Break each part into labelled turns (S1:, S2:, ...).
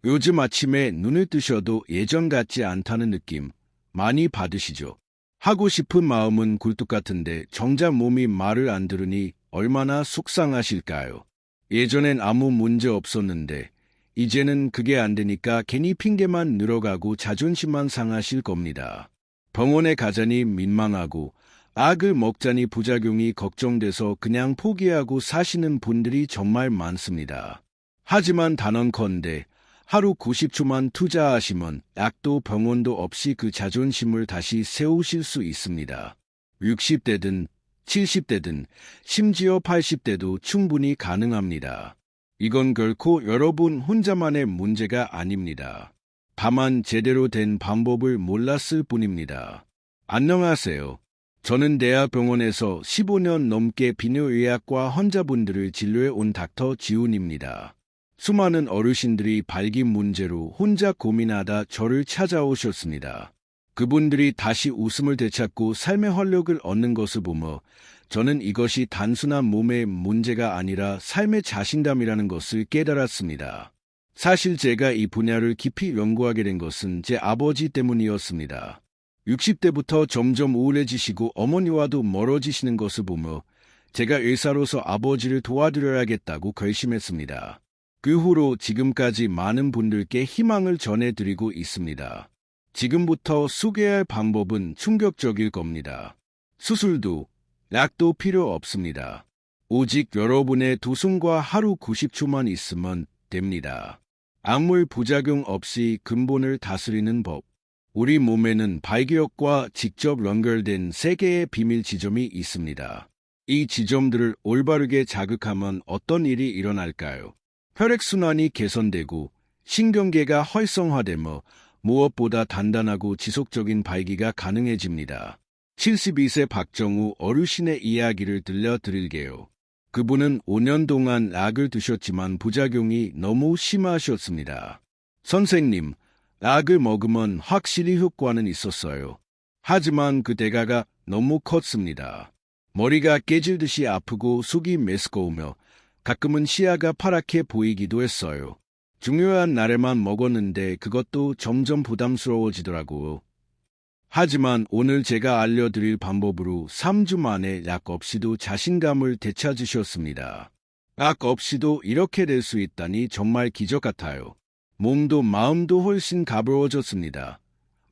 S1: 요즘 아침에 눈을 뜨셔도 예전 같지 않다는 느낌 많이 받으시죠? 하고 싶은 마음은 굴뚝 같은데 정작 몸이 말을 안 들으니 얼마나 속상하실까요? 예전엔 아무 문제 없었는데 이제는 그게 안 되니까 괜히 핑계만 늘어가고 자존심만 상하실 겁니다. 병원에 가자니 민망하고 약을 먹자니 부작용이 걱정돼서 그냥 포기하고 사시는 분들이 정말 많습니다. 하지만 단언컨대 하루 90초만 투자하시면 약도 병원도 없이 그 자존심을 다시 세우실 수 있습니다. 60대든 70대든 심지어 80대도 충분히 가능합니다. 이건 결코 여러분 혼자만의 문제가 아닙니다. 다만 제대로 된 방법을 몰랐을 뿐입니다. 안녕하세요. 저는 대학병원에서 15년 넘게 비뇨의학과 환자분들을 진료해 온 닥터 지훈입니다. 수많은 어르신들이 발기 문제로 혼자 고민하다 저를 찾아오셨습니다. 그분들이 다시 웃음을 되찾고 삶의 활력을 얻는 것을 보며 저는 이것이 단순한 몸의 문제가 아니라 삶의 자신감이라는 것을 깨달았습니다. 사실 제가 이 분야를 깊이 연구하게 된 것은 제 아버지 때문이었습니다. 60대부터 점점 우울해지시고 어머니와도 멀어지시는 것을 보며 제가 의사로서 아버지를 도와드려야겠다고 결심했습니다. 그 후로 지금까지 많은 분들께 희망을 전해드리고 있습니다. 지금부터 소개할 방법은 충격적일 겁니다. 수술도, 약도 필요 없습니다. 오직 여러분의 두 손과 하루 90초만 있으면 됩니다. 아무 부작용 없이 근본을 다스리는 법. 우리 몸에는 발기력과 직접 연결된 세 개의 비밀 지점이 있습니다. 이 지점들을 올바르게 자극하면 어떤 일이 일어날까요? 혈액순환이 개선되고 신경계가 활성화되며 무엇보다 단단하고 지속적인 발기가 가능해집니다. 72세 박정우 어르신의 이야기를 들려드릴게요. 그분은 5년 동안 약을 드셨지만 부작용이 너무 심하셨습니다. 선생님, 약을 먹으면 확실히 효과는 있었어요. 하지만 그 대가가 너무 컸습니다. 머리가 깨질 듯이 아프고 속이 메스꺼우며 가끔은 시야가 파랗게 보이기도 했어요. 중요한 날에만 먹었는데 그것도 점점 부담스러워지더라고요. 하지만 오늘 제가 알려드릴 방법으로 3주 만에 약 없이도 자신감을 되찾으셨습니다. 약 없이도 이렇게 될 수 있다니 정말 기적 같아요. 몸도 마음도 훨씬 가벼워졌습니다.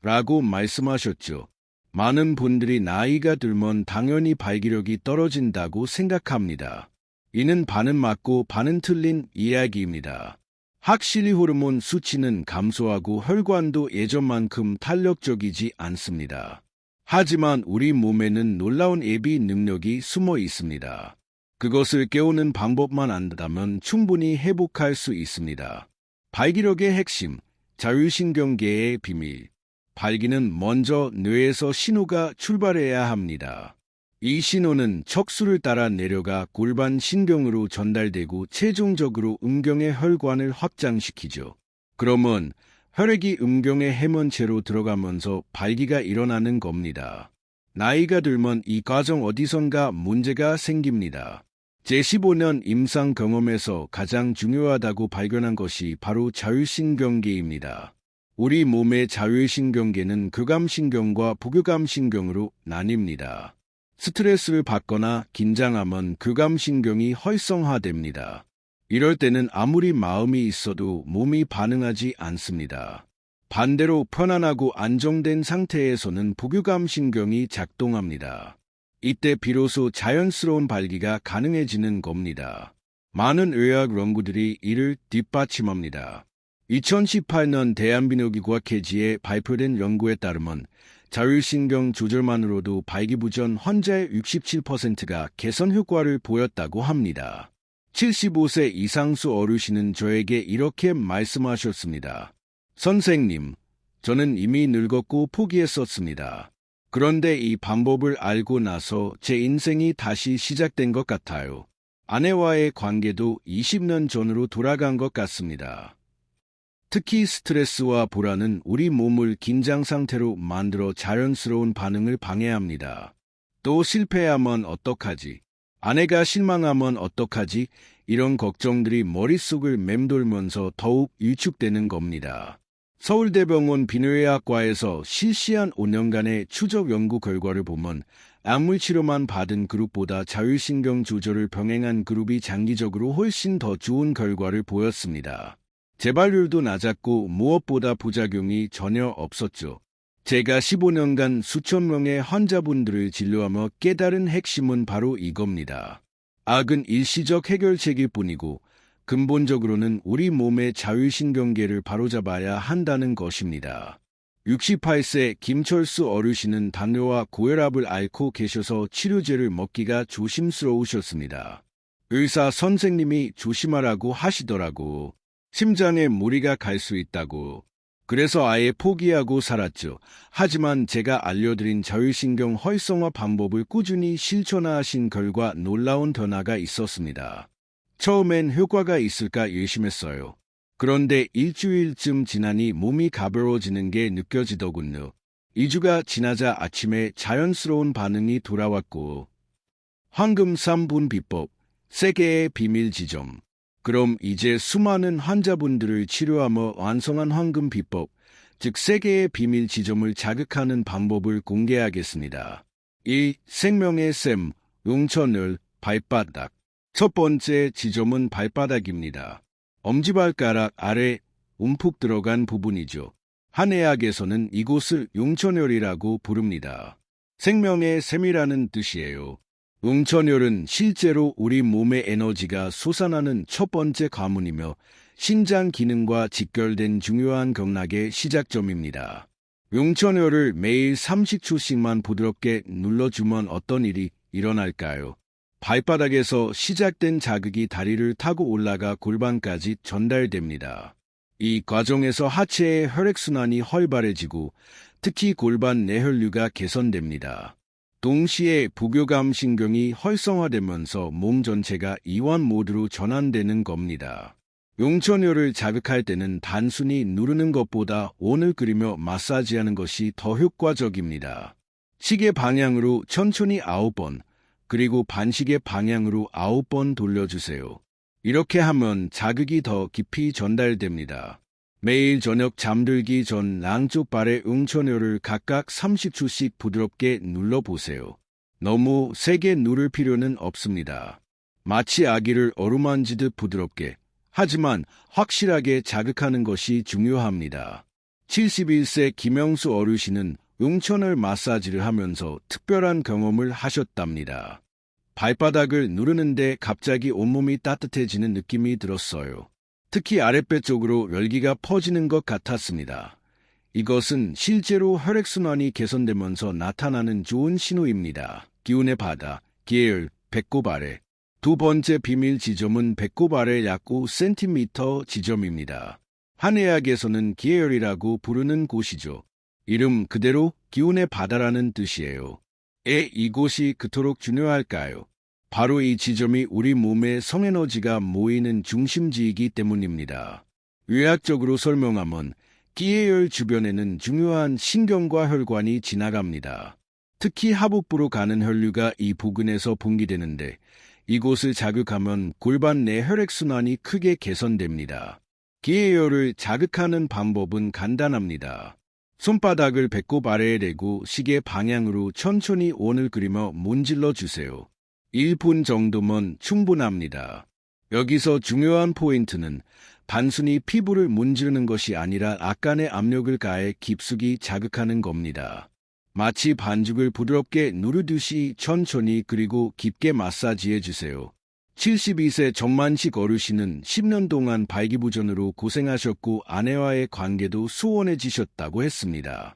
S1: 라고 말씀하셨죠. 많은 분들이 나이가 들면 당연히 발기력이 떨어진다고 생각합니다. 이는 반은 맞고 반은 틀린 이야기입니다. 확실히 호르몬 수치는 감소하고 혈관도 예전만큼 탄력적이지 않습니다. 하지만 우리 몸에는 놀라운 예비 능력이 숨어 있습니다. 그것을 깨우는 방법만 안다면 충분히 회복할 수 있습니다. 발기력의 핵심, 자율신경계의 비밀. 발기는 먼저 뇌에서 신호가 출발해야 합니다. 이 신호는 척수를 따라 내려가 골반 신경으로 전달되고 최종적으로 음경의 혈관을 확장시키죠. 그러면 혈액이 음경의 해면체로 들어가면서 발기가 일어나는 겁니다. 나이가 들면 이 과정 어디선가 문제가 생깁니다. 제15년 임상 경험에서 가장 중요하다고 발견한 것이 바로 자율신경계입니다. 우리 몸의 자율신경계는 교감신경과 부교감신경으로 나뉩니다. 스트레스를 받거나 긴장하면 교감신경이 활성화됩니다. 이럴 때는 아무리 마음이 있어도 몸이 반응하지 않습니다. 반대로 편안하고 안정된 상태에서는 부교감신경이 작동합니다. 이때 비로소 자연스러운 발기가 가능해지는 겁니다. 많은 의학 연구들이 이를 뒷받침합니다. 2018년 대한비뇨기과학회지에 발표된 연구에 따르면 자율신경 조절만으로도 발기부전 환자의 67%가 개선 효과를 보였다고 합니다. 75세 이상수 어르신은 저에게 이렇게 말씀하셨습니다. 선생님, 저는 이미 늙었고 포기했었습니다. 그런데 이 방법을 알고 나서 제 인생이 다시 시작된 것 같아요. 아내와의 관계도 20년 전으로 돌아간 것 같습니다. 특히 스트레스와 불안은 우리 몸을 긴장 상태로 만들어 자연스러운 반응을 방해합니다. 또 실패하면 어떡하지? 아내가 실망하면 어떡하지? 이런 걱정들이 머릿속을 맴돌면서 더욱 위축되는 겁니다. 서울대병원 비뇨의학과에서 실시한 5년간의 추적 연구 결과를 보면 약물 치료만 받은 그룹보다 자율신경 조절을 병행한 그룹이 장기적으로 훨씬 더 좋은 결과를 보였습니다. 재발률도 낮았고 무엇보다 부작용이 전혀 없었죠. 제가 15년간 수천 명의 환자분들을 진료하며 깨달은 핵심은 바로 이겁니다. 악은 일시적 해결책일 뿐이고 근본적으로는 우리 몸의 자율신경계를 바로잡아야 한다는 것입니다. 68세 김철수 어르신은 당뇨와 고혈압을 앓고 계셔서 치료제를 먹기가 조심스러우셨습니다. 의사 선생님이 조심하라고 하시더라고. 심장에 무리가 갈 수 있다고. 그래서 아예 포기하고 살았죠. 하지만 제가 알려드린 자율신경 활성화 방법을 꾸준히 실천하신 결과 놀라운 변화가 있었습니다. 처음엔 효과가 있을까 의심했어요. 그런데 일주일쯤 지나니 몸이 가벼워지는 게 느껴지더군요. 2주가 지나자 아침에 자연스러운 반응이 돌아왔고 황금 3분 비법, 세계의 비밀 지점. 그럼 이제 수많은 환자분들을 치료하며 완성한 황금 비법, 즉 세계의 비밀 지점을 자극하는 방법을 공개하겠습니다. 1. 생명의 샘, 용천을, 발바닥. 첫 번째 지점은 발바닥입니다. 엄지발가락 아래 움푹 들어간 부분이죠. 한의학에서는 이곳을 용천혈이라고 부릅니다. 생명의 샘이라는 뜻이에요. 용천혈은 실제로 우리 몸의 에너지가 솟아나는 첫 번째 관문이며 신장 기능과 직결된 중요한 경락의 시작점입니다. 용천혈을 매일 30초씩만 부드럽게 눌러주면 어떤 일이 일어날까요? 발바닥에서 시작된 자극이 다리를 타고 올라가 골반까지 전달됩니다. 이 과정에서 하체의 혈액순환이 활발해지고 특히 골반 내혈류가 개선됩니다. 동시에 부교감 신경이 활성화되면서 몸 전체가 이완 모드로 전환되는 겁니다. 용천혈을 자극할 때는 단순히 누르는 것보다 온을 그리며 마사지하는 것이 더 효과적입니다. 시계 방향으로 천천히 9번, 그리고 반시계 방향으로 9번 돌려주세요. 이렇게 하면 자극이 더 깊이 전달됩니다. 매일 저녁 잠들기 전 양쪽 발의 용천혈을 각각 30초씩 부드럽게 눌러보세요. 너무 세게 누를 필요는 없습니다. 마치 아기를 어루만지듯 부드럽게, 하지만 확실하게 자극하는 것이 중요합니다. 71세 김영수 어르신은 용천혈 마사지를 하면서 특별한 경험을 하셨답니다. 발바닥을 누르는데 갑자기 온몸이 따뜻해지는 느낌이 들었어요. 특히 아랫배 쪽으로 열기가 퍼지는 것 같았습니다. 이것은 실제로 혈액순환이 개선되면서 나타나는 좋은 신호입니다. 기운의 바다, 기혈, 배꼽 아래. 두 번째 비밀 지점은 배꼽 아래 약 5cm 지점입니다. 한의학에서는 기혈이라고 부르는 곳이죠. 이름 그대로 기운의 바다라는 뜻이에요. 왜 이곳이 그토록 중요할까요? 바로 이 지점이 우리 몸의 성에너지가 모이는 중심지이기 때문입니다. 의학적으로 설명하면 기혈 주변에는 중요한 신경과 혈관이 지나갑니다. 특히 하복부로 가는 혈류가 이 부근에서 분기되는데 이곳을 자극하면 골반 내 혈액순환이 크게 개선됩니다. 기혈을 자극하는 방법은 간단합니다. 손바닥을 배꼽 아래에 대고 시계 방향으로 천천히 원을 그리며 문질러 주세요. 1분 정도면 충분합니다. 여기서 중요한 포인트는 단순히 피부를 문지르는 것이 아니라 악간의 압력을 가해 깊숙이 자극하는 겁니다. 마치 반죽을 부드럽게 누르듯이 천천히 그리고 깊게 마사지해 주세요. 72세 정만식 어르신은 10년 동안 발기부전으로 고생하셨고 아내와의 관계도 소원해지셨다고 했습니다.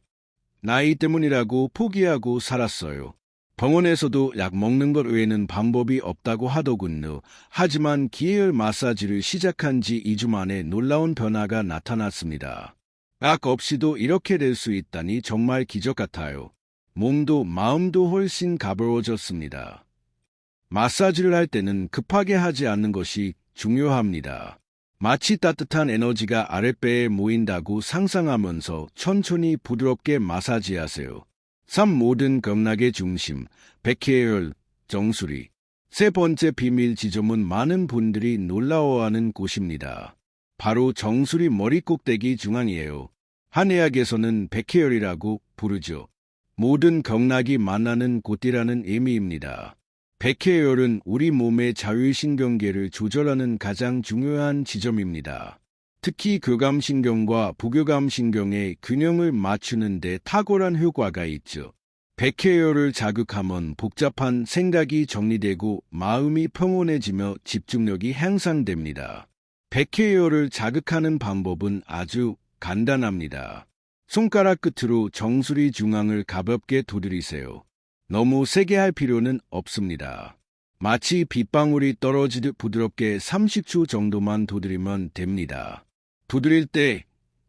S1: 나이 때문이라고 포기하고 살았어요. 병원에서도 약 먹는 것 외에는 방법이 없다고 하더군요. 하지만 기혈 마사지를 시작한 지 2주 만에 놀라운 변화가 나타났습니다. 약 없이도 이렇게 될 수 있다니 정말 기적 같아요. 몸도 마음도 훨씬 가벼워졌습니다. 마사지를 할 때는 급하게 하지 않는 것이 중요합니다. 마치 따뜻한 에너지가 아랫배에 모인다고 상상하면서 천천히 부드럽게 마사지하세요. 3. 모든 경락의 중심, 백회혈, 정수리. 세 번째 비밀 지점은 많은 분들이 놀라워하는 곳입니다. 바로 정수리 머리 꼭대기 중앙이에요. 한의학에서는 백회열이라고 부르죠. 모든 경락이 만나는 곳이라는 의미입니다. 백회열은 우리 몸의 자율신경계를 조절하는 가장 중요한 지점입니다. 특히 교감신경과 부교감신경의 균형을 맞추는 데 탁월한 효과가 있죠. 백회열을 자극하면 복잡한 생각이 정리되고 마음이 평온해지며 집중력이 향상됩니다. 백회열을 자극하는 방법은 아주 간단합니다. 손가락 끝으로 정수리 중앙을 가볍게 두드리세요. 너무 세게 할 필요는 없습니다. 마치 빗방울이 떨어지듯 부드럽게 30초 정도만 두드리면 됩니다. 두드릴 때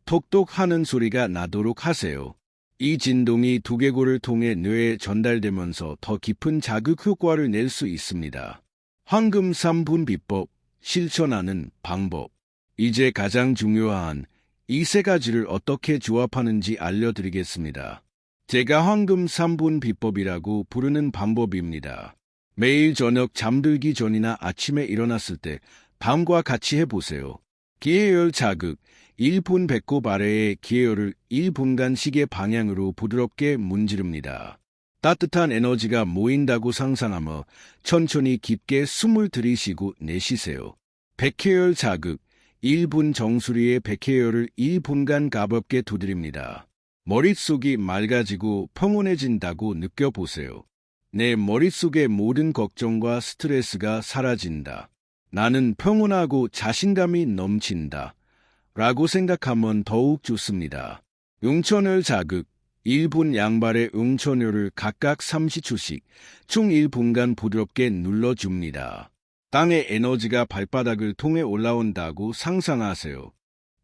S1: 톡톡 하는 소리가 나도록 하세요. 이 진동이 두개골을 통해 뇌에 전달되면서 더 깊은 자극 효과를 낼 수 있습니다. 황금 3분 비법, 실천하는 방법. 이제 가장 중요한 이 세 가지를 어떻게 조합하는지 알려드리겠습니다. 제가 황금 3분 비법이라고 부르는 방법입니다. 매일 저녁 잠들기 전이나 아침에 일어났을 때 밤과 같이 해보세요. 기회열 자극, 1분 배꼽 아래의 기회열을 1분간 시계 방향으로 부드럽게 문지릅니다. 따뜻한 에너지가 모인다고 상상하며 천천히 깊게 숨을 들이쉬고 내쉬세요. 백회열 자극, 1분 정수리의 백회열을 1분간 가볍게 두드립니다. 머릿속이 맑아지고 평온해진다고 느껴보세요. 내 머릿속의 모든 걱정과 스트레스가 사라진다. 나는 평온하고 자신감이 넘친다. 라고 생각하면 더욱 좋습니다. 응천열 자극, 1분 양발의 응천열을 각각 30초씩 총 1분간 부드럽게 눌러줍니다. 땅의 에너지가 발바닥을 통해 올라온다고 상상하세요.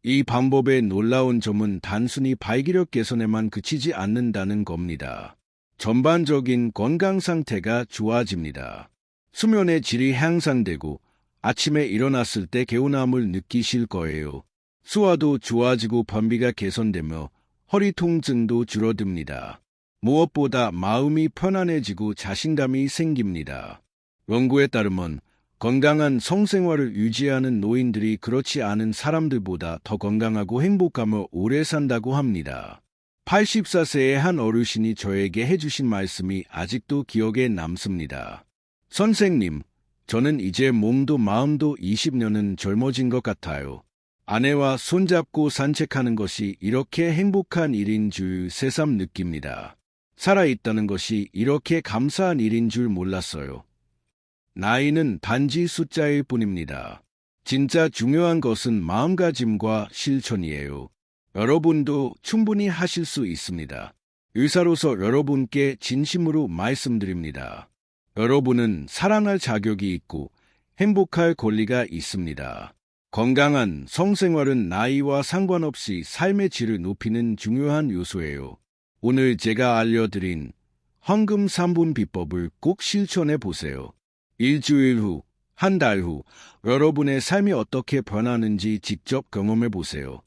S1: 이 방법의 놀라운 점은 단순히 발기력 개선에만 그치지 않는다는 겁니다. 전반적인 건강 상태가 좋아집니다. 수면의 질이 향상되고 아침에 일어났을 때 개운함을 느끼실 거예요. 소화도 좋아지고 변비가 개선되며 허리 통증도 줄어듭니다. 무엇보다 마음이 편안해지고 자신감이 생깁니다. 연구에 따르면 건강한 성생활을 유지하는 노인들이 그렇지 않은 사람들보다 더 건강하고 행복하며 오래 산다고 합니다. 84세의 한 어르신이 저에게 해주신 말씀이 아직도 기억에 남습니다. 선생님, 저는 이제 몸도 마음도 20년은 젊어진 것 같아요. 아내와 손잡고 산책하는 것이 이렇게 행복한 일인 줄 새삼 느낍니다. 살아있다는 것이 이렇게 감사한 일인 줄 몰랐어요. 나이는 단지 숫자일 뿐입니다. 진짜 중요한 것은 마음가짐과 실천이에요. 여러분도 충분히 하실 수 있습니다. 의사로서 여러분께 진심으로 말씀드립니다. 여러분은 사랑할 자격이 있고 행복할 권리가 있습니다. 건강한 성생활은 나이와 상관없이 삶의 질을 높이는 중요한 요소예요. 오늘 제가 알려드린 황금 3분 비법을 꼭 실천해 보세요. 일주일 후, 한 달 후, 여러분의 삶이 어떻게 변하는지 직접 경험해 보세요.